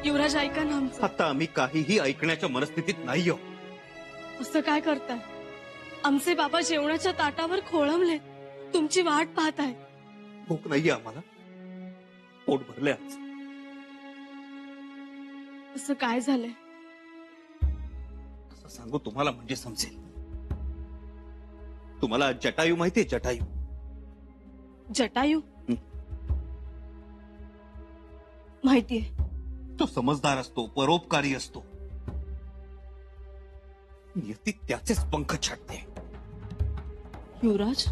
युवराज ऐका ना आमचं. आता आम्ही काहीही ऐकण्याच्या मनस्थितीत नाही आहोत. असं काय करताय? आमचे बाबा जेवणाच्या ताटावर खोळंबले, तुमची वाट पाहताय. भूक नाहीये आम्हाला, पोट भरले आज. असं काय झालंय? असं सांगू तुम्हाला म्हणजे समजेल. तुम्हाला जटायू माहितीये? जटायू जटायू माहितीये. तो समजदार असतो, परोपकारी असतो. नियती त्याचेच पंख छाटते. युवराज,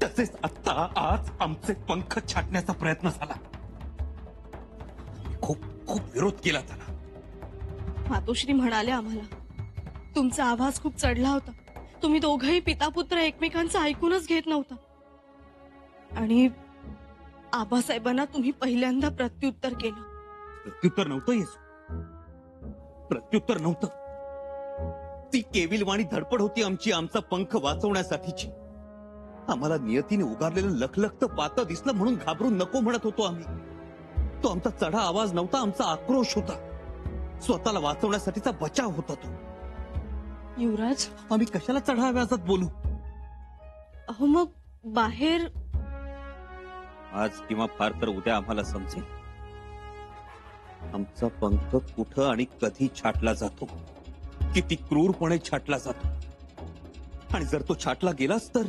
तसेच आता आज आमचे पंख छाटण्याचा प्रयत्न झाला. खूप खूप विरोध केला त्याला. मातोश्री म्हणाले आम्हाला, तुमचा आवाज खूप चढला होता. तुम्ही दोघंही पिता पुत्र एकमेकांचं ऐकूनच घेत नव्हता. आणि आबासाहेबांना तुम्ही पहिल्यांदा प्रत्युत्तर केलं. प्रत्युत्तर नव्हतं येसू, प्रत्युत्तर नव्हतं. ती केविलवाणी धडपड होती आमची, आमचा पंख वाचवण्यासाठीची. आम्हाला नियतीने उगारलेलं लखलखतं पातं दिसलं म्हणून घाबरून नको म्हणत होतो आम्ही. तो आमचा चढा आवाज नव्हता, आमचा आक्रोश होता. स्वतःला वाचवण्यासाठीचा बचाव होता तो. युवराज, आम्ही कशाला चढा आवाजात बोलू? अहो मग बाहेर. आज किंवा फार तर उद्या आम्हाला समजेल आमचा पंख कुठं आणि कधी छाटला जातो, किती क्रूरपणे छाटला जातो. आणि जर तो छाटला गेलाच तर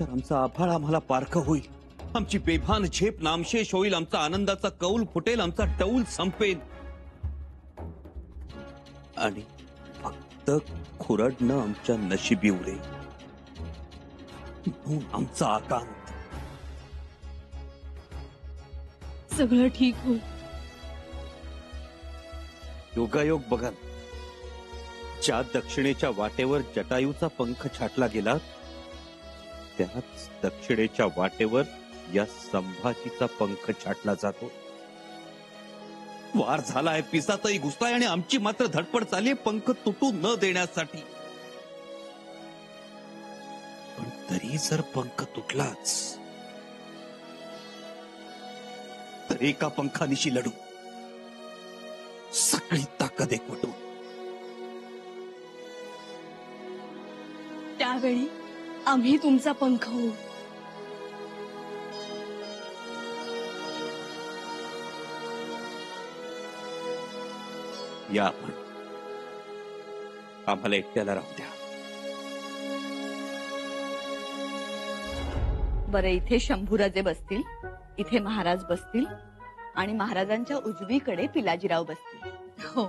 आमचा आभाळ आम्हाला पारखं होईल. आमची बेभान झेप नामशेष होईल. आमचा आनंदाचा कौल फुटेल, आमचा टौल संपेल. आणि फक्त खुरडणं आमच्या नशिबी उरेल. म्हणून आमचा आकांत. सगळं ठीक होईल. योगायोग बघाल, ज्या दक्षिणेच्या वाटेवर जटायूचा पंख छाटला गेला त्याच दक्षिणेच्या वाटेवर या संभाजीचा पंख छाटला जातो. वार झालाय, पिसातही घुसलाय आणि आमची मात्र धडपड चालली पंख तुटू न देण्यासाठी. पण तरी जर पंख तुटलाच तर एका पंखानिशी लढू, सगळी ताकद एकवटू. त्यावेळी आम्ही तुमचा पंख होऊ. या आपण, आम्हाला एकट्याला राहू द्या. बरं, इथे शंभूराजे बसतील, इथे महाराज बसतील आणि महाराजांच्या उजवीकडे पिलाजीराव बसतील. हो,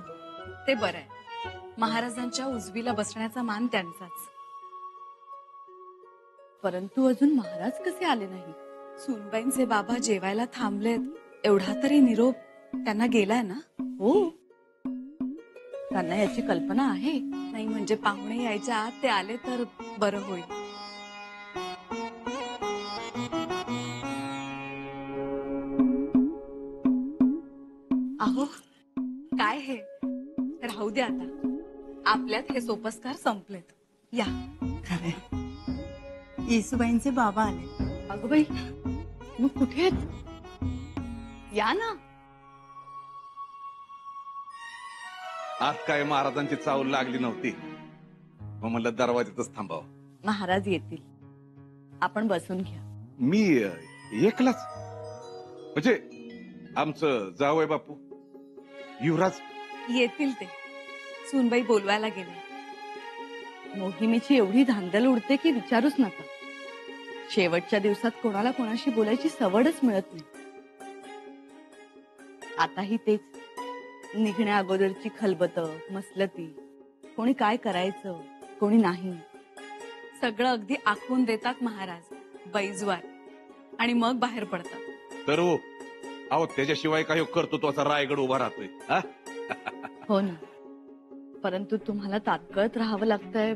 ते बरं आहे. महाराजांच्या उजवीला बसण्याचा मान त्यांचाच. परंतु अजून महाराज कसे आले नाही? सुनबाईंचे बाबा जेवायला थांबलेत, एवढा तरी निरोप त्यांना गेलाय ना? हो, त्यांना याची कल्पना आहे. नाही म्हणजे पाहुणे यायच्या आत ते आले तर बरं होईल. अहो, काय हे, राहू द्या आता. आपल्यात हे सोपस्कार संपलेत. या. येसूबाईंचे बाबा आले. अगं बाई, मग कुठे आहेत? या ना. आज काय महाराजांची चावल लागली नव्हती, मग म्हणलं दरवाजातच थांबावं. महाराज येतील, आपण बसून घ्या. मी एकलाच? म्हणजे आमचं जावई बापू युवराज येतील ते. सुनबाई बोलवायला गेले. मोहिमेची एवढी धांदल उडते की विचारूच नका. शेवटच्या दिवसात कोणाला कोणाशी बोलायची सवडच मिळत नाही. आताही तेच, निघण्या अगोदरची खलबत, मसलती, कोणी काय करायचं कोणी नाही, सगळं अगदी आखून देतात महाराज बैजवार, आणि मग बाहेर पडतात. तर अहो त्याच्याशिवाय काही करतो तो असा रायगड उभा राहतोय. हो ना, परंतु तुम्हाला तात्कळत राहावं लागतंय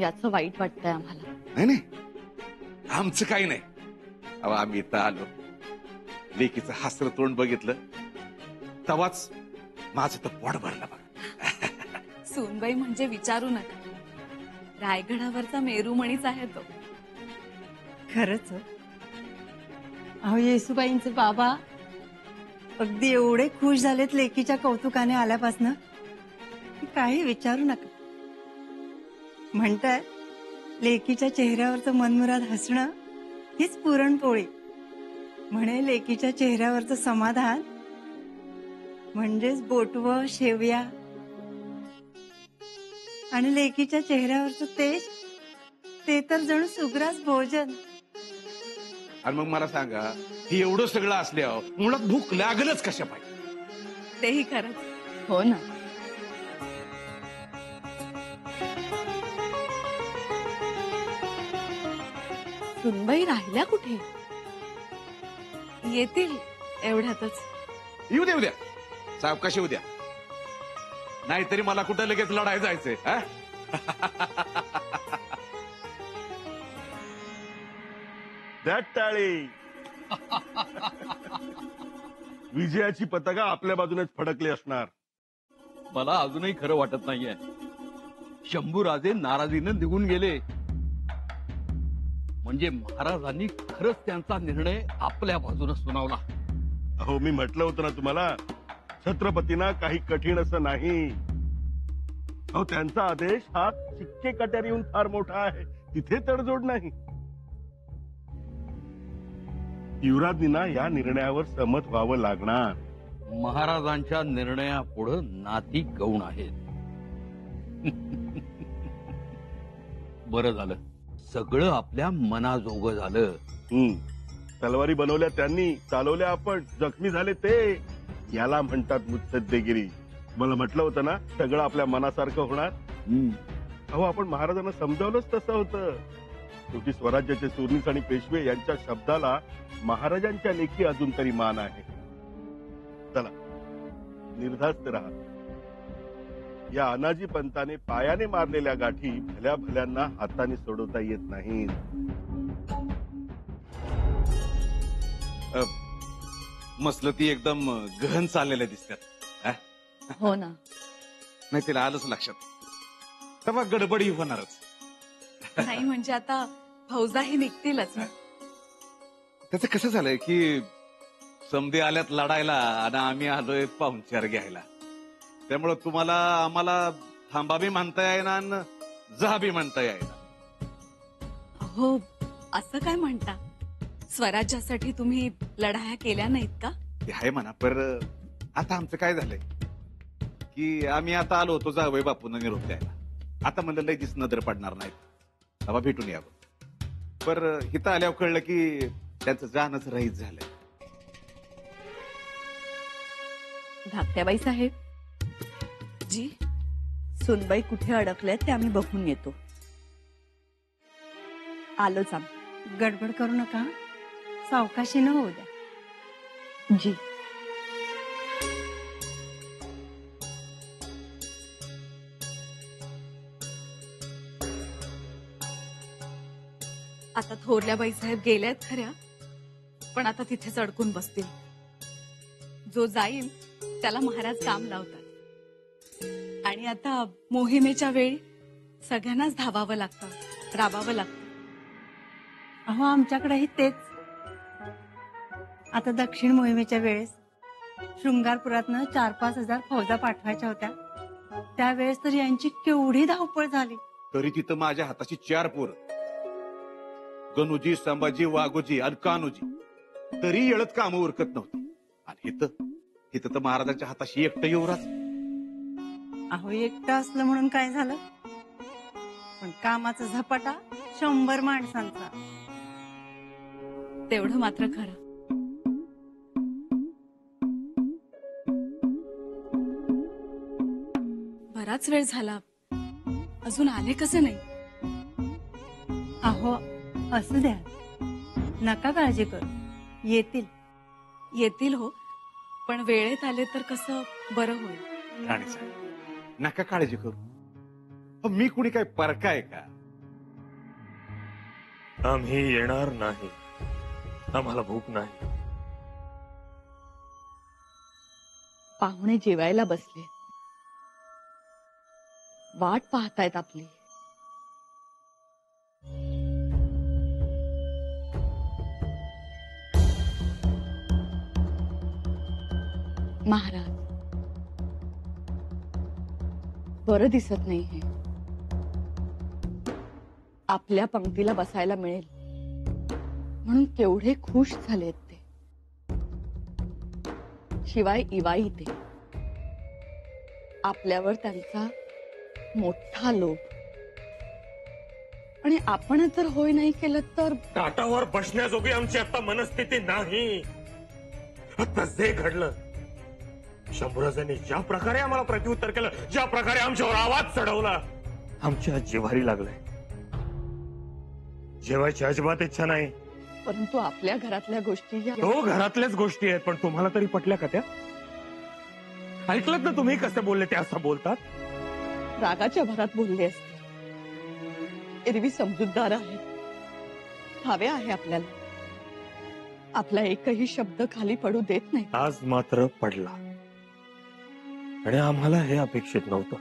याचं वाईट वाटतंय आम्हाला. नाही नाही, आमचं काही नाही. अहो आम्ही इथं आलो, लेकीचं हसरं तोंड बघितलं तवाच माझं तर पोट भरलं बघा. सुनबाई म्हणजे विचारू नका, रायगडावरचा मेरुमणीच आहे तो. खरंच. अहो येसूबाईंचे बाबा अगदी एवढे खुश झालेत लेकीच्या कौतुकाने आल्यापासनं की काही विचारू नका. म्हणताय लेकीच्या चेहऱ्यावरचं मनमुराद हसणं हीच पुरणपोळी. म्हणे लेकीच्या चेहऱ्यावरचं समाधान म्हणजेच बोटवं शेवया आणि लेकीच्या चेहऱ्यावरचं तेज ते तर जणू सुग्रास भोजन. आणि मग मला सांगा, ही एवढं सगळं असल्यावर मुळात भूक लागलच कशा पाहिजे? तेही खरंच. हो ना. सुनबाई राहिल्या कुठे? येतील एवढ्यातच. येऊ द्या सावकाशी उद्या, नाहीतरी मला कुठं लगेच लढायला जायचंय. हा? द्या टाळी. विजयाची पताका आपल्या बाजूनेच फडकली असणार. मला अजूनही खरं वाटत नाहीये. शंभूराजे नाराजीनं निघून गेले म्हणजे महाराजांनी खरंच त्यांचा निर्णय आपल्या बाजूने सुनावला. अहो, मी म्हटलं होतं ना तुम्हाला, छत्रपतींना काही कठीण असं नाही. अहो, त्यांचा आदेश हा चिक्के कट्यारीहून फार मोठा आहे, तिथे तडजोड नाही. युवराजांना या निर्णयावर सहमत व्हावं लागणार. महाराजांच्या निर्णयापुढे नाती गौण आहेत. बरं झालं, सगळं आपल्या मनाजोगं झालं. तलवारी बनवल्या त्यांनी, चालवल्या आपण, जखमी झाले ते. याला म्हणतात मुत्सद्देगिरी. मला म्हटलं होतं ना, सगळं आपल्या मनासारखं होणार. अहो, आपण महाराजांना समजावलंच तसं होतं. शेवटी स्वराज्याचे सुरनीस आणि पेशवे यांच्या शब्दाला महाराजांच्या लेखी अजून तरी मान आहे. चला, निर्धास्त राहा. या अनाजी पंताने पायाने मारलेल्या गाठी भल्या भल्यांना हाताने सोडवता येत नाहीत. मसलती एकदम गहन चाललेल्या दिसतात. हा? हो ना. नाही, तिला आलंच लक्षात, तेव्हा गडबडी होणारच. नाही म्हणजे आता फौजाही निघतीलच ना. त्याचं कसं झालंय की समधी आल्यात लढायला आणि आम्ही आलोय पाहुणचार घ्यायला. त्यामुळं तुम्हाला आम्हाला थांबा बी म्हणता येईना आणि जा बी म्हणता येईना. हो, असं काय म्हणता? स्वराज्यासाठी तुम्ही लढाया केल्या नाहीत का? ते आहे म्हणा, पर आता आमचं काय झालंय की आम्ही आता आलो होतो जावई बापूंना निरोप द्यायला. आता म्हणलं लय दिस नजर पडणार नाहीत, तेव्हा भेटून यावं. पर इथं आल्यावर कळलं की त्यांचं जानच रहित झालंय. धाकट्याबाई साहेब, जी, सुनबाई कुठे अडकल्यात ते आम्ही बघून येतो. आलोच आम्ही. गडबड करू नका, सावकाशीनं होऊ द्या. जी. आता थोरल्या बाईसाहेब गेल्यात खऱ्या, पण आता तिथेच अडकून बसतील. जो जाईल त्याला महाराज काम लावतात. आणि आता मोहिमेच्या वेळी सगळ्यांनाच धावावं लागतं, राबावं लागतं. अहो, आमच्याकडेही तेच. आता दक्षिण मोहिमेच्या वेळेस शृंगारपुरातनं 4-5 हजार फौजा पाठवायच्या होत्या. त्यावेळेस तर यांची केवढी धावपळ झाली. तरी तिथं माझ्या हाताची 4 पोरं, गणूजी, संभाजी, वाघोजी आणि कान्होजी, तरी येळत काम उरकत नव्हतं. आणि इथं तर महाराजांच्या हाताशी एकटं युवराज. अहो, एकटं असलं म्हणून काय झालं, पण कामाचा झपाटा 100 माणसांचा. तेवढं मात्र खरं. बराच वेळ झाला, अजून आले कसं नाही? अहो, असू द्या, नका काळजी करू, येतील. येतील हो, पण वेळेत आले तर कसं बरं होईल. राणीसाहेब, नका काळजी करू. मी कुणी काय परका आहे का? आम्ही येणार नाही, आम्हाला भूक नाही. पाहुणे जेवायला बसले, वाट पाहतायत आपली. महाराज, बरं दिसत नाही हे. आपल्या पंक्तीला बसायला मिळेल म्हणून केवढे खुश झालेत ते. शिवाय इवाई ते. आपल्यावर त्यांचा मोठा लोभ. आणि आपण जर होय नाही केलं तर ताटावर बसण्याजोगी आमची आता मनस्थिती नाही. आता जे घडलं, शंभूराजांनी ज्या प्रकारे आम्हाला प्रत्युत्तर केलं, ज्या प्रकारे आमच्यावर आवाज चढवला, आमच्या जिव्हारी लागलाय. जेवायची अजिबात इच्छा नाही. परंतु आपल्या घरातल्या गोष्टी तो घरातल्याच गोष्टी आहेत, पण तुम्हाला तरी पटल्या का त्या? ऐकलं ना तुम्ही कसे बोलले ते असं बोलतात? रागाच्या भरात बोलले असते. एरवी समजूतदार आहेत, हवे आहे आपल्याला. आपला एकही शब्द खाली पडू देत नाही. आज मात्र पडला, आणि आम्हाला हे अपेक्षित नव्हतं.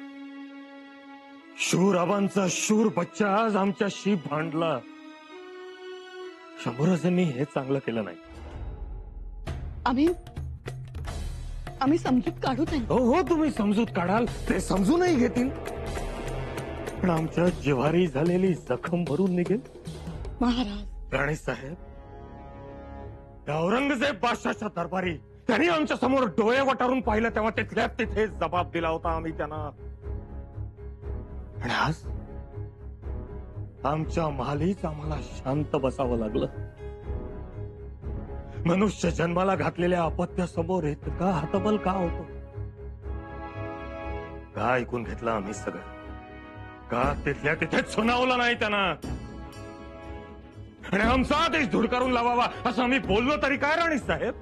शूर आबांचा शूर बच्चा आज आमच्याशी भांडला. शंभूराजांनी हे चांगलं केलं नाही. आम्ही समजूत काढू त्यांना. हो हो, तुम्ही समजूत काढाल, ते समजूनही घेतील, पण आमच्या जिव्हारी झालेली जखम भरून निघेल. महाराज, राणी साहेब, त्या औरंगजेब बादशाहच्या दरबारी त्यांनी आमच्या समोर डोळे वटारून पाहिलं तेव्हा तिथल्या तिथे जबाब दिला होता आम्ही त्यांना. आणि आज आमच्या महालीच आम्हाला शांत बसावं लागलं. मनुष्य जन्माला घातलेल्या अपत्यासमोर इतका हतबल का होतो? का ऐकून घेतलं आम्ही सगळं? का तिथल्या तिथेच सुनावलं नाही त्यांना? आणि आमचा आदेश धुडकारून लावावा असं आम्ही बोललो तरी काय राणी साहेब?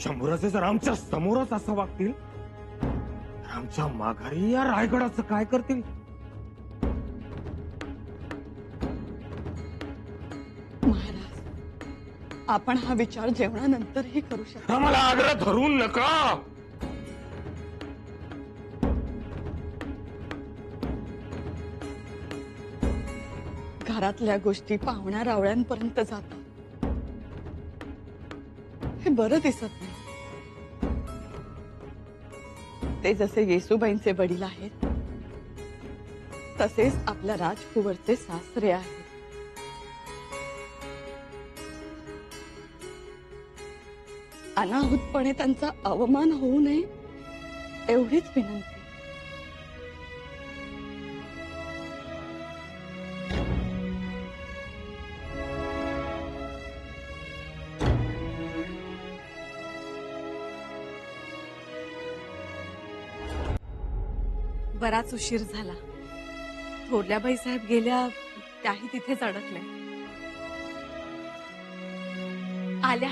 शंभूराजे जर आमच्या समोरच असं वागतील तर आमच्या माघारी या रायगडाचं काय करतील? महाराज, आपण हा विचार जेवणानंतरही करू शकतो. आम्हाला आग्रह धरून नका. घरातल्या गोष्टी पाहुण्या रावळ्यांपर्यंत जातात. हे बरं दिसत नाही. ते जसे येसूबाईंचे वडील आहेत तसेच आपल्या राजकुवरचे सासरे आहेत. अनाहूतपणे त्यांचा अवमान होऊ नये एवढीच विनंती. बराच उशीर झाला. थोरल्याबाई साहेब गेल्या, त्याही तिथेच अडकल्या. आल्या.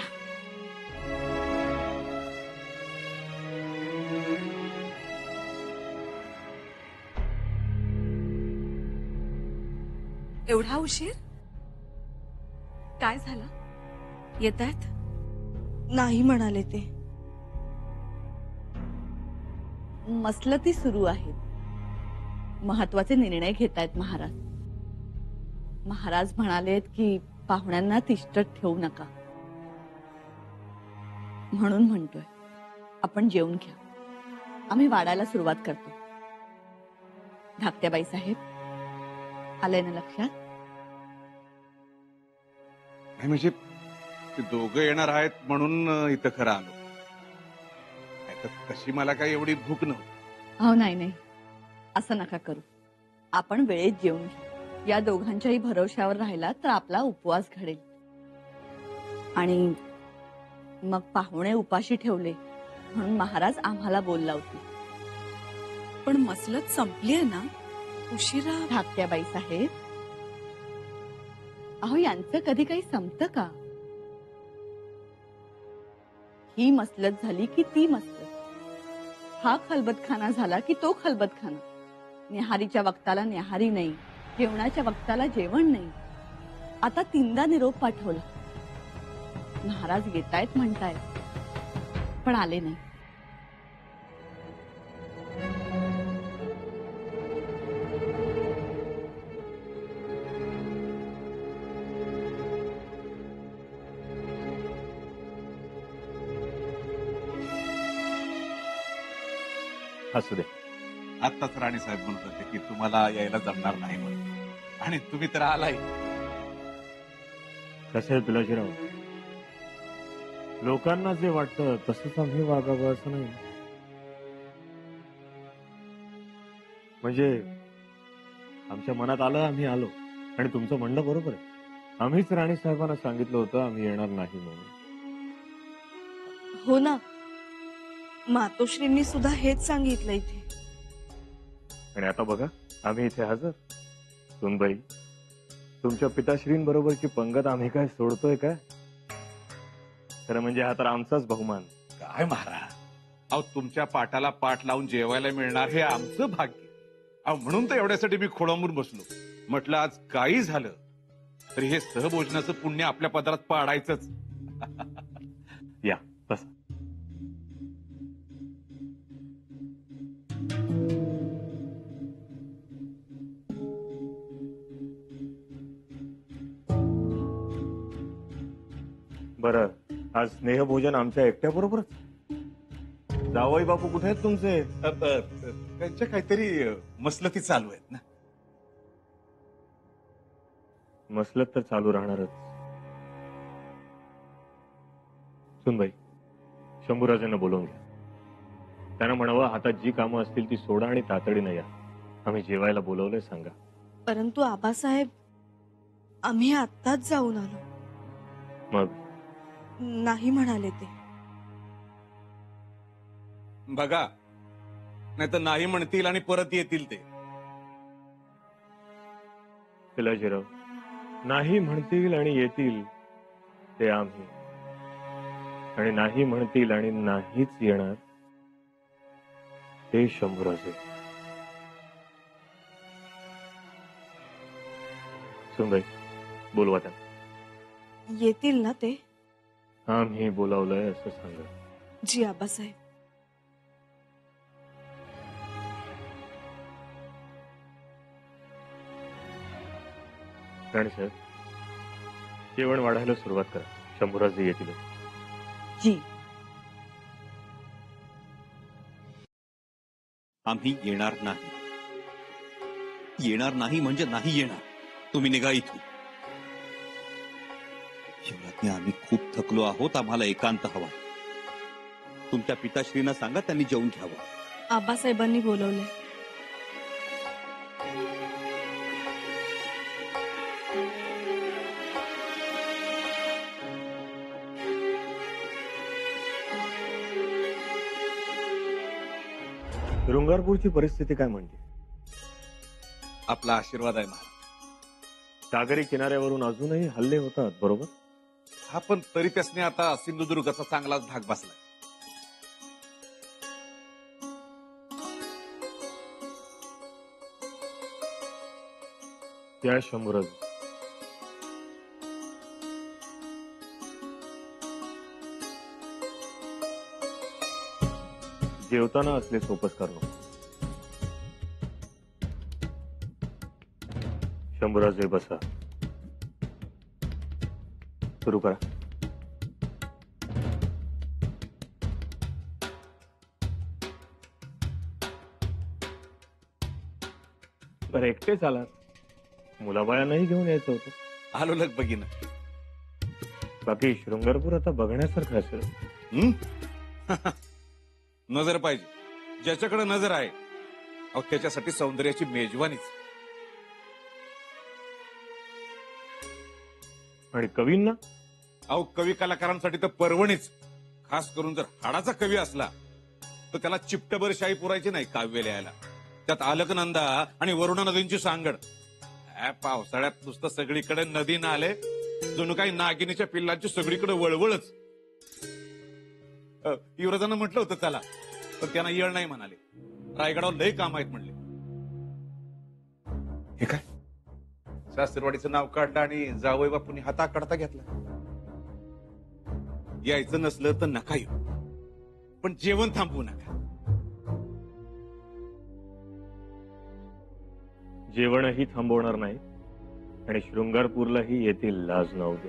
एवढा उशीर? काय झालं? येतायत? नाही म्हणाले ते. मसलती सुरू आहेत. महत्वाचे निर्णय घेतायत महाराज. महाराज म्हणालेत की पाहुण्यांना तिष्ठत ठेवू नका. म्हणून म्हणतोय आपण जेवून घ्या. आम्ही वाढायला सुरुवात करतो. धाकट्याबाई साहेब, आलंय ना लक्षात? नाही म्हणजे ते दोघं येणार आहेत म्हणून इथं खरं आलो. नाहीतर तशी मला काही एवढी भूक नव्हती. हो, नाही, असं नका करू. आपण वेळेत जेवून घेऊ. या दोघांच्याही भरोश्यावर राहिला तर आपला उपवास घडेल. आणि मग पाहुणे उपाशी ठेवले म्हणून महाराज आम्हाला बोल लावतील. पण मसलत संपली आहे ना? उशिरा. धाकट्याबाई साहेब, अहो यांचं कधी काही संपतं का? ही मसलत झाली की ती मसलत. हा खलबतखाना झाला की तो खलबतखाना. न्याहारीच्या वक्ताला न्याहारी नाही, जेवणाच्या वक्ताला जेवण नाही. आता 3दा निरोप पाठवला. महाराज येतायत म्हणतायत पण आले नाही. असू दे. आत्ताच राणे साहेब म्हणत होते की तुम्हाला यायला जमणार नाही म्हणून, आणि तुम्ही तर आलाय. कसं आहे पिलाजीराव, लोकांना जे वाटतं तसंच आम्ही वागावं असं नाही. म्हणजे आमच्या मनात आलं आम्ही आलो, आणि तुमचं म्हणणं बरोबर आहे. आम्हीच राणे साहेबांना सांगितलं होतं आम्ही येणार नाही म्हणून. हो ना, मातोश्रींनी सुद्धा हेच सांगितलं इथे. आणि आता बघा आम्ही इथे हजर. सुनबाई, तुमच्या पिताश्रींबरोबरची पंगत आम्ही काय सोडतोय काय? खरं म्हणजे हा तर आमचाच बहुमान. काय महाराज, अहो तुमच्या पाठाला पाठ लावून जेवायला मिळणार हे आमचं भाग्य. अहो म्हणून तर एवढ्यासाठी मी खोळंबून बसलो. म्हटलं आज काही झालं तरी हे सहभोजनाचं पुण्य आपल्या पदरात पाडायचंच. या बस. बरं, आज स्नेहभोजन आमच्या एकट्या बरोबरच? जावई बापू कुठे आहेत तुमचे? त्यांच्या काहीतरी मसलती चालू आहेत ना. मसलत तर चालू राहणारच. सुनबाई, शंभूराजांना बोलवून घ्या. त्यांना म्हणावं हातात जी कामं असतील ती सोडा आणि तातडीनं या. आम्ही जेवायला बोलवलंय सांगा. परंतु आबासाहेब, आम्ही आत्ताच जाऊन आलो. मग नाही म्हणाले ते. बघा, नाही तर नाही म्हणतील आणि परत येतील ते. पिलाजीराव, नाही म्हणतील आणि येतील ते आम्ही, आणि नाही म्हणतील आणि नाहीच येणार ते शंभूराजे. सुनबाई, बोलवा त्यांना. येतील ना ते? आम्ही बोलावलंय असं सांगा. जी आबासाहेब. राणे साहेब, जेवण वाढायला सुरुवात करा. शंभूराजे येतील. जी. आम्ही येणार नाही. येणार नाही म्हणजे नाही येणार. तुम्ही निघा इथून. शिवराज्ञी, आम्ही खूप थकलो आहोत. आम्हाला एकांत हवा. तुमच्या पिताश्रींना सांगा त्यांनी जेवून घ्यावं. आबासाहेबांनी बोलवले. शृंगारपूरची परिस्थिती काय म्हणते? आपला आशीर्वाद आहे महाराज. सागरी किनाऱ्यावरून अजूनही हल्ले होतात, बरोबर? हा, पण तरी त्यासने आता सिंधुदुर्गाचा चांगलाच धाक बसलाय. त्या शंभूराज, जेवताना असले सोपस्कार नको. शंभूराजे, बसा. सुरू करा. बरं, एकटेच आलात? मुलाबाळांनाही घेऊन यायचं होतं. आलो लग बघीन. बाकी शृंगारपूर आता बघण्यासारखं असेल. नजर पाहिजे. ज्याच्याकडे नजर आहे अहो त्याच्यासाठी सौंदर्याची मेजवानीच. आणि कवींना? अहो कवी कलाकारांसाठी तर पर्वणीच. खास करून जर हाडाचा कवी असला तर त्याला चिपटभर शाही पुरायची नाही काव्य लिहायला. त्यात अलकनंदा आणि वरुणा नदींची सांगड. पावसाळ्यात नुसतं सगळीकडे नदी नाले, जणू काही नागिनीच्या पिल्लांची सगळीकडे वळवळच. युवराजांना म्हटलं होतं त्याला, पण त्यांना येळ नाही म्हणाले. रायगडावर लय काम आहेत म्हणले. हे काय, सासरवाडीचं नाव काढलं आणि जावई बापूंनी हाता काढता घेतला. यायचं नसलं तर नका येऊ, पण जेवण थांबवू नका. जेवणही थांबवणार नाही आणि शृंगारपूरलाही येतील लाज नाव दे.